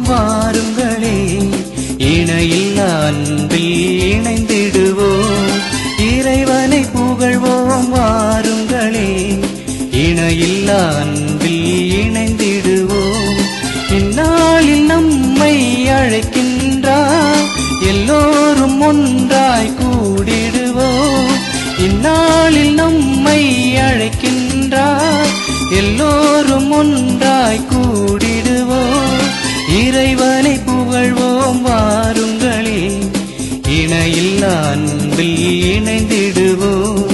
வாருங்களே, இணையில்லா அன்பில் இணைந்திடுவோம். இறைவனை புகழ்வோம் வாருங்களே, இணையில்லா அன்பில் இணைந்திடுவோம். இந்நாளில் நம்மை அழைக்கின்றார், எல்லோரும் ஒன்றாய் கூடிடுவோம். இந்நாளில் நம்மை அழைக்கின்றார், எல்லோரும் ஒன்றாய் கூடிடுவோம். இறைவனை புகழ்வோம் வாருங்களே, இணையில்லா அன்பில் இணைந்திடுவோம்.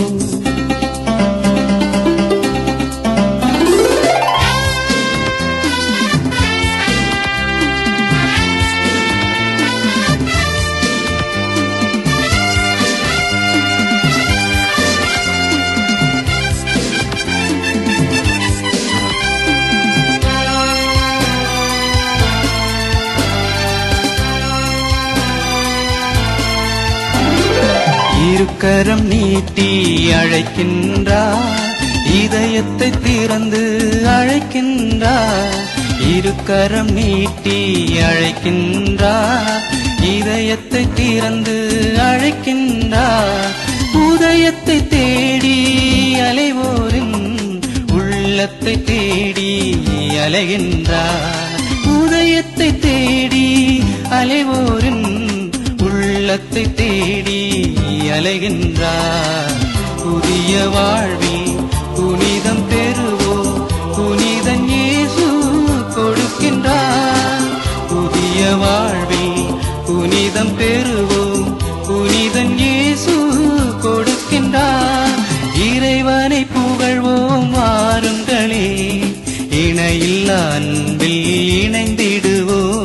இருக்கரம் நீட்டி அழைக்கின்றார், இதயத்தை திறந்து அழைக்கின்றார். இருக்கரம் நீட்டி அழைக்கின்றார், இதயத்தை திறந்து அழைக்கின்றார். உதயத்தை தேடி அலைவோரின் உள்ளத்தை தேடி அலைகின்றார். உதயத்தை தேடி அலைவோரின் உள்ளத்தை தேடி அலைகின்றார். புதிய வாழ்வில் புனிதம் பெறுவோம், புனிதன் இயேசு கொடுக்கின்றார். புதிய வாழ்வில் புனிதம் பெறுவோம், புனிதன் இயேசு கொடுக்கின்றார். இறைவனை புகழ்வோம் வாருங்களே, இணையில்லா அன்பில் இணைந்திடுவோம்.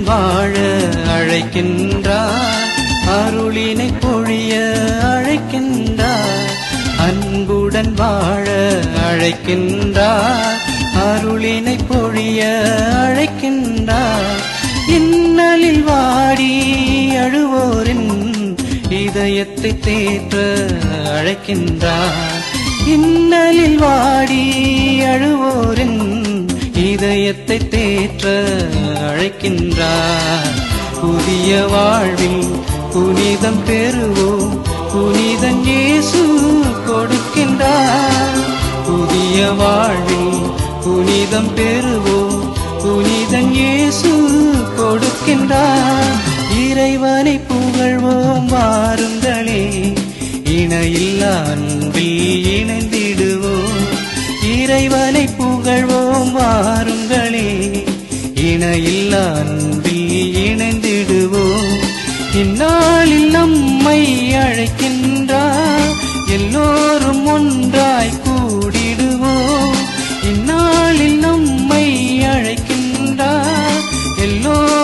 வாழ அழைக்கின்றார், அருளினை பொழிய அழைக்கின்றார். அன்புடன் வாழ அழைக்கின்றார், அருளினை பொழிய அழைக்கின்றார். இன்னலில் வாடி அழுவோரின் இதயத்தை தேற்ற அழைக்கின்றார். இன்னலில் வாடி அழுவோரின் இதயத்தை தேற்ற அழைக்கின்றார். புதிய வாழ்வில் புனிதம் பெறுவோம், புனிதன் இயேசு கொடுக்கின்றார். புதிய வாழ்வில் புனிதம் பெறுவோம், புனிதன் இயேசு கொடுக்கின்றார். இறைவனை புகழ்வோம் வாருங்களே, இணையில்லா அன்பில் இணைந்திடுவோம். இறைவனை புகழ்வோம் வாருங்களே, இணையில்லா அன்பில் இணைந்திடுவோம். இந்நாளில் நம்மை அழைக்கின்றார், எல்லோரும் ஒன்றாய் கூடிடுவோம். இந்நாளில் நம்மை அழைக்கின்றார், எல்லோரும்